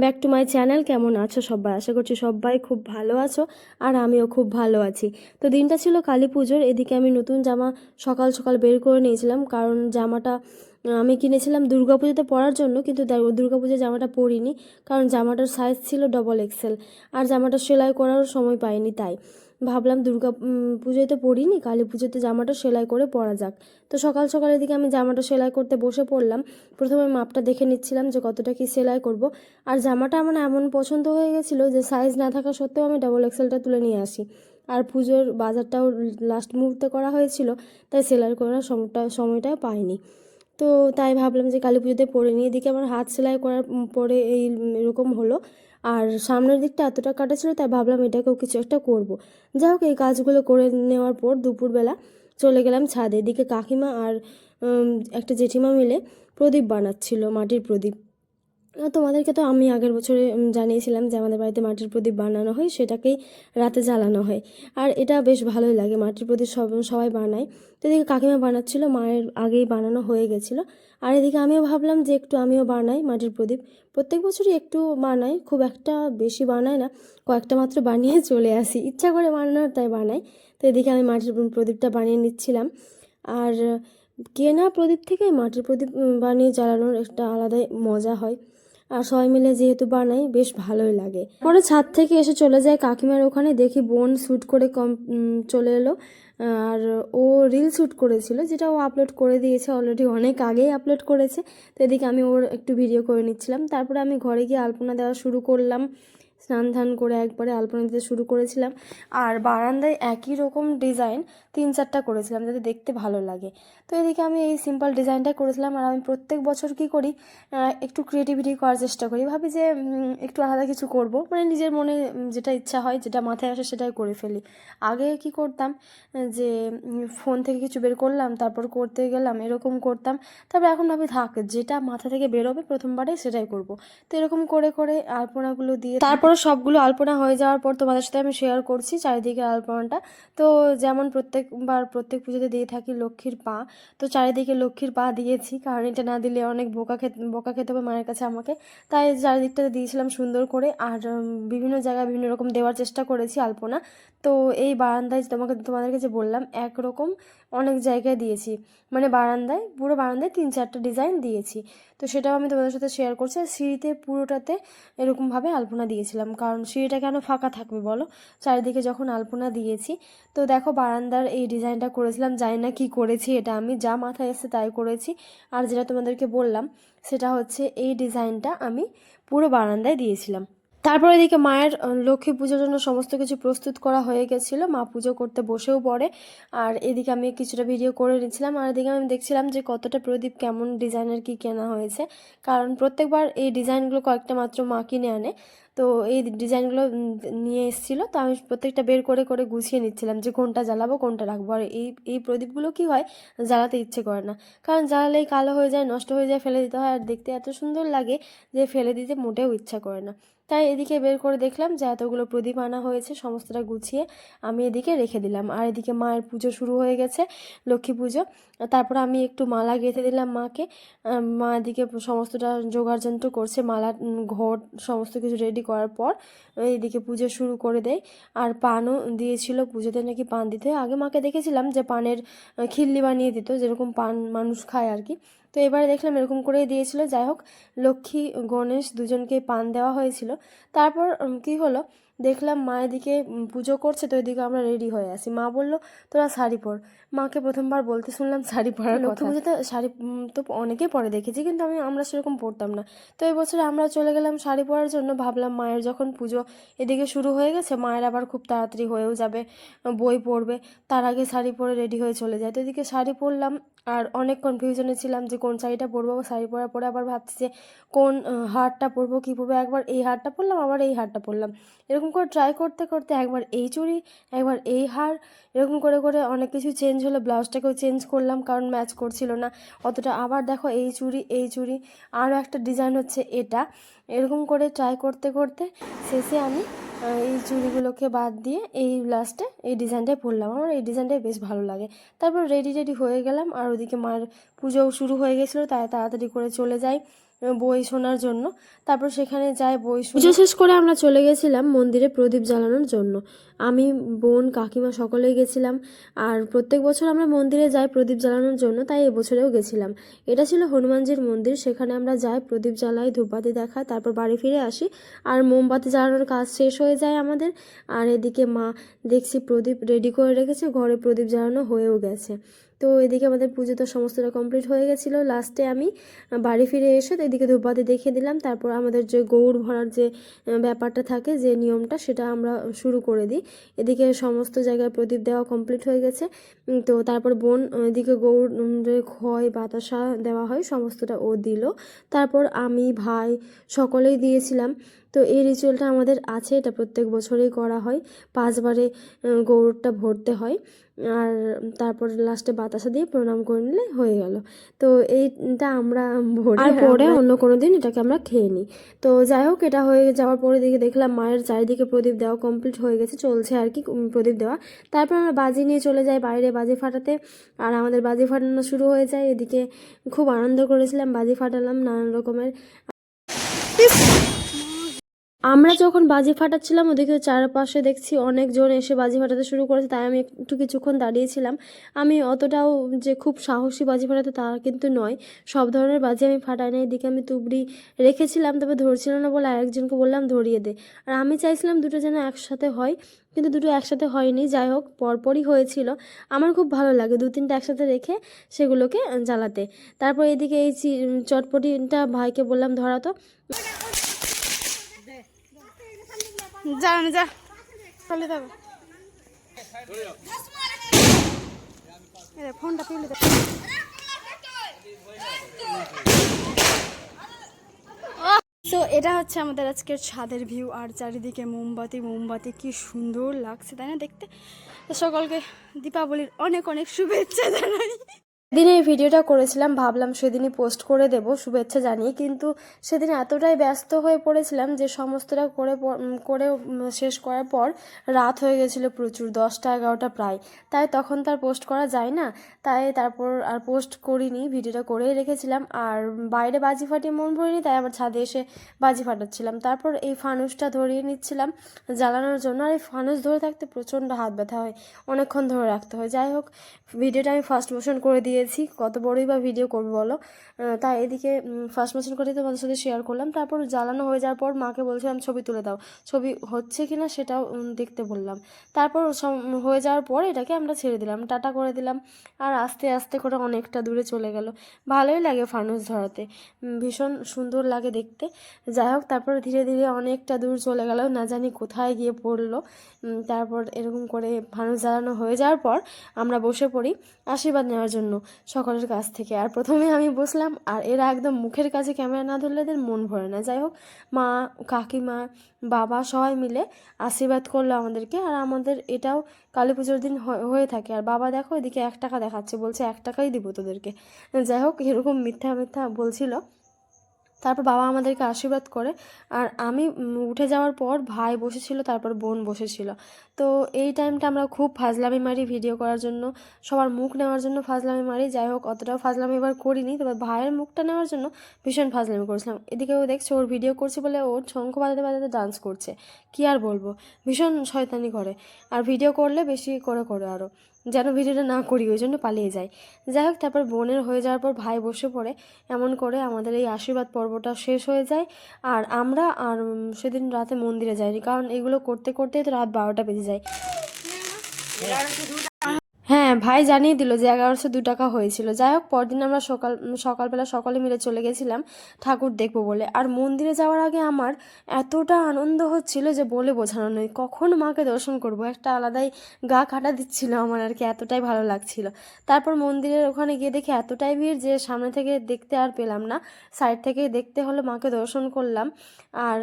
Back to my channel. কেমন আছো সবাই? আশা করছি সবাই খুব ভালো আছো, আর আমিও খুব ভালো আছি। তো দিনটা ছিল কালী পুজোর। এদিকে আমি নতুন জামা সকাল সকাল বের করে নিয়েছিলাম, কারণ জামাটা আমি কিনেছিলাম দুর্গাপুজোতে পরার জন্য, কিন্তু দুর্গাপুজোর জামাটা পরিনি, কারণ জামাটার সাইজ ছিল XXL, আর জামাটা সেলাই করার সময় পাইনি। তাই ভাবলাম পুজোয় তো পরিনি, কালী পুজোতে জামাটা সেলাই করে পরা যাক। তো সকাল সকাল এদিকে আমি জামাটা সেলাই করতে বসে পড়লাম। প্রথমে মাপটা দেখে নিচ্ছিলাম যে কতটা কি সেলাই করব। আর জামাটা আমার এমন পছন্দ হয়ে গেছিলো যে সাইজ না থাকা সত্ত্বেও আমি XXLটা তুলে নিয়ে আসি। আর পুজোর বাজারটাও লাস্ট মুহূর্তে করা হয়েছিল, তাই সেলাই করার সময়টা পাইনি। তো তাই ভাবলাম যে কালী পুজোতে পরে নিয়ে, এদিকে আমার হাত সেলাই করার পরে এরকম হলো। আর সামনের দিকটা এতটা কাটা ছিল, তাই ভাবলাম এটাকেও কিছু একটা করব। যাই হোক, এই কাজগুলো করে নেওয়ার পর দুপুরবেলা চলে গেলাম ছাদে। এদিকে কাকিমা আর একটা জেঠিমা মিলে প্রদীপ বানাচ্ছিল, মাটির প্রদীপ। তোমাদেরকে তো আমি আগের বছরে জানিয়েছিলাম যে আমাদের বাড়িতে মাটির প্রদীপ বানানো হয়, সেটাকেই রাতে জ্বালানো হয়। আর এটা বেশ ভালোই লাগে, মাটির প্রদীপ সবাই বানায়। তো এদিকে কাকিমা বানাচ্ছিল, মায়ের আগেই বানানো হয়ে গেছিলো। আর এদিকে আমিও ভাবলাম যে একটু আমিও বানাই মাটির প্রদীপ। প্রত্যেক বছরই একটু বানাই, খুব একটা বেশি বানাই না, কয়েকটা মাত্র বানিয়ে চলে আসি, ইচ্ছা করে বানানোর তাই বানাই। তো এদিকে আমি মাটির প্রদীপটা বানিয়ে নিচ্ছিলাম। আর কেনা প্রদীপ থেকে মাটির প্রদীপ বানিয়ে জ্বালানোর একটা আলাদাই মজা হয়। আর সবাই মিলে যেহেতু বানাই, বেশ ভালোই লাগে। পরে ছাদ থেকে এসে চলে যায় কাকিমার ওখানে, দেখি বোন শ্যুট করে চলে এলো। আর ও রিল শ্যুট করেছিল, যেটা ও আপলোড করে দিয়েছে অলরেডি, অনেক আগেই আপলোড করেছে। তো এদিকে আমি ওর একটু ভিডিও করে নিচ্ছিলাম। তারপরে আমি ঘরে গিয়ে আলপনা দেওয়া শুরু করলাম। স্নান ধান করে একবারে আলপনা দিতে শুরু করেছিলাম। আর বারান্দায় একই রকম ডিজাইন 3-4টা করেছিলাম, যাতে দেখতে ভালো লাগে। তো এদিকে আমি এই সিম্পল ডিজাইনটা করেছিলাম। আর আমি প্রত্যেক বছর কি করি, একটু ক্রিয়েটিভিটি করার চেষ্টা করি, ভাবি যে একটু আলাদা কিছু করব, মানে নিজের মনে যেটা ইচ্ছা হয়, যেটা মাথায় আসে সেটাই করে ফেলি। আগে কি করতাম, যে ফোন থেকে কিছু বের করলাম, তারপর করতে গেলাম, এরকম করতাম। তারপর এখন ভাবি থাক, যেটা মাথা থেকে বেরোবে প্রথমবারে সেটাই করব। তো এরকম করে করে আলপনাগুলো দিয়ে তারপরে সবগুলো আলপনা হয়ে যাওয়ার পর তোমাদের সাথে আমি শেয়ার করছি চারিদিকে আলপনাটা। তো যেমন প্রত্যেক পুজোতে দিয়ে থাকি লক্ষ্মীর পা, তো চারিদিকে লক্ষ্মীর পা দিয়েছি, কারণ এটা না দিলে অনেক বকা খেতে হবে মায়ের কাছে আমাকে। তাই চারিদিকটা দিয়েছিলাম সুন্দর করে। আর বিভিন্ন জায়গায় বিভিন্ন রকম দেওয়ার চেষ্টা করেছি আলপনা। তো এই বারান্দায় তোমাদেরকে যে বললাম, একরকম অনেক জায়গায় দিয়েছি, মানে পুরো বারান্দায় 3-4টা ডিজাইন দিয়েছি। তো সেটাও আমি তোমাদের সাথে শেয়ার করছি। আর সিঁড়িতে পুরোটাতে এরকমভাবে আলপনা দিয়েছিলাম, কারণ সিঁড়িটা কেন ফাঁকা থাকবে বলো, চারিদিকে যখন আলপনা দিয়েছি। তো দেখো, বারান্দার এই ডিজাইনটা করেছিলাম, জানি না কি করেছি, এটা আমি যা মাথায় এসে তাই করেছি। আর যেটা তোমাদেরকে বললাম, সেটা হচ্ছে এই ডিজাইনটা আমি পুরো বারান্দায় দিয়েছিলাম। তারপর এদিকে মায়ের লক্ষ্মী পুজোর জন্য সমস্ত কিছু প্রস্তুত করা হয়ে গেছিলো, মা পুজো করতে বসেও পড়ে। আর এদিকে আমি কিছুটা ভিডিও করে নিচ্ছিলাম। আর এদিকে আমি দেখছিলাম যে কতটা প্রদীপ কেমন ডিজাইনের কি কেনা হয়েছে, কারণ প্রত্যেকবার এই ডিজাইনগুলো কয়েকটা মাত্র মা কিনে আনে। তো এই ডিজাইনগুলো নিয়ে এসেছিলো, তো আমি প্রত্যেকটা বের করে করে গুছিয়ে নিচ্ছিলাম যে কোনটা জ্বালাবো কোনটা রাখবো। আর এই প্রদীপগুলো কি হয়, জ্বালাতে ইচ্ছে করে না, কারণ জ্বালালেই কালো হয়ে যায়, নষ্ট হয়ে যায়, ফেলে দিতে হয়। আর দেখতে এত সুন্দর লাগে যে ফেলে দিতে মোটেও ইচ্ছা করে না। তাই এদিকে বের করে দেখলাম যে এতগুলো প্রদীপ আনা হয়েছে, সমস্তটা গুছিয়ে আমি এদিকে রেখে দিলাম। আর এদিকে মায়ের পুজো শুরু হয়ে গেছে, লক্ষ্মী পুজো। তারপর আমি একটু মালা গেঁথে দিলাম মাকে। মা এদিকে সমস্তটা জোগাড়যন্ত্র করছে, মালা, ঘট, সমস্ত কিছু রেডি করার পর এইদিকে পুজো শুরু করে দেয়। আর পানও দিয়েছিল, পুজোতে নাকি পান দিতে হয়। আগে মাকে দেখেছিলাম যে পানের খিল্লি বানিয়ে দিত, যেরকম পান মানুষ খায় আর কি। তো এবারে দেখলাম এরকম করেই দিয়েছিল। যাই হোক, লক্ষ্মী গণেশ দুজনকে পান দেওয়া হয়েছিল। তারপর কি হলো, দেখলাম মা এদিকে পুজো করছে, তো এদিকে আমরা রেডি হয়ে আসি। মা বলল তোরা শাড়ি পর। মাকে প্রথমবার বলতে শুনলাম শাড়ি পরার কথা। লক্ষ্মী পুজোতে শাড়ি তো অনেকেই পরে দেখেছি, কিন্তু আমরা সেরকম পরতাম না। তো এই বছরে আমরা চলে গেলাম শাড়ি পরার জন্য। ভাবলাম মায়ের যখন পুজো এদিকে শুরু হয়ে গেছে, মায়ের আবার খুব তাড়াতাড়ি হয়েও যাবে, বই পড়বে, তার আগে শাড়ি পরে রেডি হয়ে চলে যায়। তো এদিকে শাড়ি পরলাম। আর অনেক কনফিউশনে ছিলাম যে কোন শাড়িটা পরবো। শাড়ি পরার পরে আবার ভাবছি যে কোন হারটা পরবো, কী পরবো। একবার এই হারটা পরলাম, আবার এই হারটা পরলাম, এরকম করে ট্রাই করতে করতে একবার এই চুড়ি, একবার এই হার, এরকম করে করে অনেক কিছু চেঞ্জ হলো। ব্লাউজটাকেও চেঞ্জ করলাম, কারণ ম্যাচ করছিল না অতটা। আবার দেখো এই চুড়ি, আরও একটা ডিজাইন হচ্ছে এটা। এরকম করে ট্রাই করতে করতে শেষে আমি এই চুড়িগুলোকে বাদ দিয়ে এই লাস্টে এই ডিজাইনটাই পরলাম। আমার এই ডিজাইনটাই বেশ ভালো লাগে। তারপর রেডি হয়ে গেলাম। আর ওদিকে মায়ের পুজোও শুরু হয়ে গেছিলো, তাই তাড়াতাড়ি করে চলে যাই। বই শোনার জন্য। তারপর সেখানে যাই বই পুজো শেষ করে আমরা চলে গেছিলাম মন্দিরে প্রদীপ জ্বালানোর জন্য। আমি, বোন, কাকিমা সকলেই গেছিলাম। আর প্রত্যেক বছর আমরা মন্দিরে যাই প্রদীপ জ্বালানোর জন্য, তাই এবছরেও গেছিলাম। এটা ছিল হনুমানজির মন্দির, সেখানে আমরা যাই, প্রদীপ জ্বালাই, ধূপবাতি দেখাই, তারপর বাড়ি ফিরে আসি। আর মোমবাতি জ্বালানোর কাজ শেষ হয়ে যায় আমাদের। আর এদিকে মা দেখছি প্রদীপ রেডি করে রেখেছে, ঘরে প্রদীপ জ্বালানো হয়েও গেছে। তো এদিকে আমাদের পুজো তো সমস্তটা কমপ্লিট হয়ে গেছিলো। লাস্টে আমি বাড়ি ফিরে এসে এদিকে ধূপবাতি দেখিয়ে দিলাম। তারপর আমাদের যে গৌড় ভরার যে ব্যাপারটা থাকে, যে নিয়মটা, সেটা আমরা শুরু করে দিই। এদিকে সমস্ত জায়গায় প্রদীপ দেওয়া কমপ্লিট হয়ে গেছে। তো তারপর বোন এদিকে গৌড় খয় বাতাসা দেওয়া হয়, সমস্তটা ও দিল। তারপর আমি, ভাই সকলেই দিয়েছিলাম। তো এই রিচুয়ালটা আমাদের আছে, এটা প্রত্যেক বছরেই করা হয়। 5 বারে গৌড়টা ভরতে হয়। আর তারপর লাস্টে বাতাসা দিয়ে প্রণাম করে নিলে হয়ে গেল। তো এইটা আমরা ভরি, আর পরে অন্য কোনো দিন এটাকে আমরা খেয়ে নিই। তো যাই হোক, এটা হয়ে যাওয়ার পরে দিকে দেখলাম মায়ের চারিদিকে প্রদীপ দেওয়া কমপ্লিট হয়ে গেছে, চলছে আর কি প্রদীপ দেওয়া। তারপর আমরা বাজি নিয়ে চলে যাই বাইরে বাজি ফাটাতে। আর আমাদের বাজি ফাটানো শুরু হয়ে যায়। এদিকে খুব আনন্দ করেছিলাম, বাজি ফাটালাম নানান রকমের। আমরা যখন বাজি ফাটাচ্ছিলাম, ওদিকে চারপাশে দেখছি অনেকজন এসে বাজি ফাটাতে শুরু করেছে, তাই আমি একটু কিছুক্ষণ দাঁড়িয়েছিলাম। আমি অতটাও যে খুব সাহসী বাজি ফাটাতে তা কিন্তু নয়, সব ধরনের বাজি আমি ফাটাই না। এদিকে আমি তুবড়ি রেখেছিলাম, তবে ধরছিল না বলে আরেকজনকে বললাম ধরিয়ে দে। আর আমি চাইছিলাম দুটো যেন একসাথে হয়, কিন্তু দুটো একসাথে হয়নি। যাই হোক, পরপরই হয়েছিল। আমার খুব ভালো লাগে 2-3টা একসাথে রেখে সেগুলোকে জ্বালাতে। তারপর এদিকে এই চটপটিটা ভাইকে বললাম ধরাতো। যা যা চলে যাবে, ফোনটা তুলে দে। তো এটা হচ্ছে আমাদের আজকের ছাদের ভিউ। আর চারিদিকে মোমবাতি মোমবাতি, কি সুন্দর লাগছে তাই না দেখতে। সকলকে দীপাবলির অনেক অনেক শুভেচ্ছা জানাই। সেদিন এই ভিডিওটা করেছিলাম, ভাবলাম সেদিনই পোস্ট করে দেব শুভেচ্ছা জানিয়ে, কিন্তু সেদিন এতটাই ব্যস্ত হয়ে পড়েছিলাম যে সমস্তটা করে শেষ করার পর রাত হয়ে গেছিলো প্রচুর, 10টা-11টা প্রায়। তাই তখন তার পোস্ট করা যায় না, তাই তারপর আর পোস্ট করিনি, ভিডিওটা করেই রেখেছিলাম। আর বাইরে বাজি ফাটিয়ে মন ভরিনি, তাই আবার ছাদে এসে বাজি ফাটাচ্ছিলাম। তারপর এই ফানুসটা ধরিয়ে নিচ্ছিলাম জ্বালানোর জন্য। আর এই ফানুস ধরে থাকতে প্রচণ্ড হাত ব্যথা হয়, অনেকক্ষণ ধরে রাখতে হয়। যাই হোক, ভিডিওটা আমি ফার্স্ট মোশন করে দিয়েছি, কত বড়ই বা ভিডিও করবো বলো। তাই এদিকে ফার্স্ট মোশন করে তোমাদের সাথে শেয়ার করলাম। তারপর জ্বালানো হয়ে যাওয়ার পর মাকে বলছিলাম ছবি তুলে দাও, ছবি হচ্ছে কি না সেটাও দেখতে বললাম। তারপর হয়ে যাওয়ার পর এটাকে আমরা ছেড়ে দিলাম, টাটা করে দিলাম। আর আস্তে আস্তে করে অনেকটা দূরে চলে গেল। ভালোই লাগে ফানুস ধরাতে, ভীষণ সুন্দর লাগে দেখতে। যাই হোক, তারপর ধীরে ধীরে অনেকটা দূর চলে গেল, না জানি কোথায় গিয়ে পড়লো। তারপর এরকম করে ফানুস জ্বালানো হয়ে যাওয়ার পর আমরা বসে পড়ি আশীর্বাদ নেওয়ার জন্য সকলের কাছ থেকে। আর প্রথমে আমি বসলাম, আর এরা একদম মুখের কাছে ক্যামেরা না ধরলে এদের মন ভরে না। যাই হোক, মা, কাকিমা, বাবা সবাই মিলে আশীর্বাদ করলো আমাদেরকে। আর আমাদের এটাও কালী পুজোর দিন হয়ে থাকে। আর বাবা দেখো এদিকে 1 টাকা দেখাচ্ছে, বলছে 1 টাকাই দিব তোদেরকে। যাই হোক, এরকম মিথ্যা মিথ্যা বলছিল। তারপর বাবা আমাদেরকে আশীর্বাদ করে। আর আমি উঠে যাওয়ার পর ভাই বসেছিল, তারপর বোন বসেছিল। তো এই টাইমটা আমরা খুব ফাজলামি মারি ভিডিও করার জন্য, সবার মুখ নেওয়ার জন্য ফাজলামি মারি। যাই হোক, অতটাও ফাজলামি এবার করিনি, তবে ভাইয়ের মুখটা নেওয়ার জন্য ভীষণ ফাজলামি করেছিলাম। এদিকে ও দেখছে ওর ভিডিও করছে বলে ও শঙ্খ বাজাতে বাজাতে ডান্স করছে, কি আর বলবো, ভীষণ শয়তানি করে। আর ভিডিও করলে বেশি করে আরও, যেন ভিডিওটা না করি ওই জন্য পালিয়ে যায়। যাই হোক, তারপর বোনের হয়ে যাওয়ার পর ভাই বসে পড়ে। এমন করে আমাদের এই আশীর্বাদ পর্বটা শেষ হয়ে যায়। আর আমরা সেদিন রাতে মন্দিরে যাইনি, কারণ এগুলো করতে করতেই তো রাত 12টা বেজে যায়। হ্যাঁ, ভাই জানিয়ে দিল যে 1102 টাকা হয়েছিল। যাই হোক, পরদিন আমরা সকালবেলা সকলে মিলে চলে গেছিলাম ঠাকুর দেখবো বলে। আর মন্দিরে যাওয়ার আগে আমার এতটা আনন্দ হচ্ছিল যে বলে বোঝানো নয়, কখন মাকে দর্শন করব, একটা আলাদাই গা কাটা দিচ্ছিল আমার আর কি, এতটাই ভালো লাগছিল। তারপর মন্দিরের ওখানে গিয়ে দেখি এতটাই ভিড় যে সামনে থেকে দেখতে আর পেলাম না, সাইড থেকেই দেখতে হলো, মাকে দর্শন করলাম। আর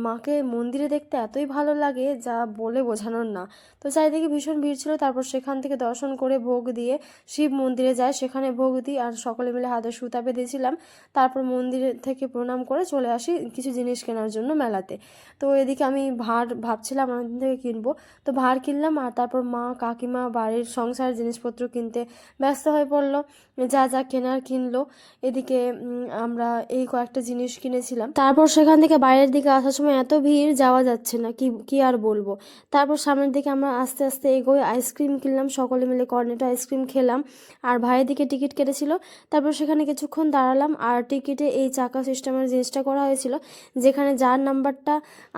মাকে মন্দিরে দেখতে এতই ভালো লাগে যা বলে বোঝানোর না। তো চারিদিকে ভীষণ ভিড় ছিল। তারপর সেখান থেকে দর্শন করে ভোগ দিয়ে শিব মন্দিরে যাই, সেখানে ভোগ দিই আর সকলে মিলে হাতে সুতা বেঁধেছিলাম। তারপর মন্দির থেকে প্রণাম করে চলে আসি কিছু জিনিস কেনার জন্য মেলাতে। তো এদিকে আমি ভাবছিলাম অনেকদিন থেকে কিনবো, তো ভাঁড় কিনলাম। আর তারপর মা কাকিমা বাড়ির সংসারের জিনিসপত্র কিনতে ব্যস্ত হয়ে পড়লো, যা যা কেনার কিনলো। এদিকে আমরা এই কয়েকটা জিনিস কিনেছিলাম। তারপর সেখান থেকে বাইরের দিকে আসার সময় এত ভিড়, যাওয়া যাচ্ছে না, কি আর বলবো। তারপর সামনের দিকে আমরা আস্তে আস্তে এগোই, আইসক্রিম কিনলাম, সকলে মিলে কর্নেটো আইসক্রিম খেলাম। আর ভাইয়ের দিকে টিকিট কেটেছিল। তারপর সেখানে কিছুক্ষণ দাঁড়ালাম। আর টিকিটে এই চাকা সিস্টেমের জিনিসটা করা হয়েছিল, যেখানে যার নাম্বারটা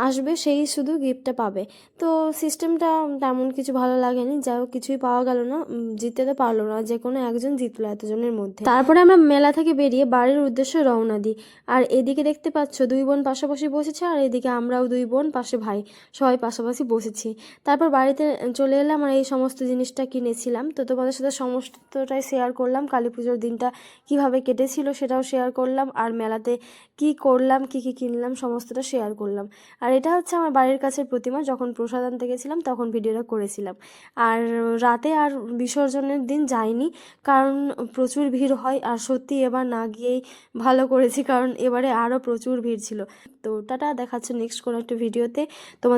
আসবে সেই শুধু গিফটটা পাবে। তো সিস্টেমটা তেমন কিছু ভালো লাগেনি, যাই হোক কিছুই পাওয়া গেল না, জিততে তো পারলো না, যে কোনো একজন জিতলো এতজনের মধ্যে। তারপরে আমরা মেলা থেকে বেরিয়ে বাড়ির উদ্দেশ্যে রওনা দিই। আর এদিকে দেখতে পাচ্ছ 2 বোন পাশাপাশি বসেছে, আর এদিকে আমরাও 2 বোন পাশে ভাই, সবাই পাশাপাশি বসেছি। তারপর বাড়িতে চলে এলাম আর এই সমস্ত জিনিসটা কিনেছিলাম। তো তোমাদের সাথে সমস্তটাই শেয়ার করলাম, কালী পুজোর দিনটা কিভাবে কেটেছিল সেটাও শেয়ার করলাম, আর মেলাতে কি করলাম, কি কিনলাম সমস্তটা শেয়ার করলাম। আর এটা হচ্ছে আমার বাড়ির কাছের প্রতিমা, যখন প্রসাদ আনতে গেছিলাম তখন ভিডিওটা করেছিলাম। আর রাতে আর বিসর্জনের দিন যাইনি, কারণ প্রচুর ভিড় হয়। আর সত্যি এবার না গিয়েই ভালো করেছি, কারণ এবারে আরও প্রচুর ভিড় ছিল। তো টাটা, দেখাচ্ছে নেক্সট কোনো একটা ভিডিওতে তোমাদের।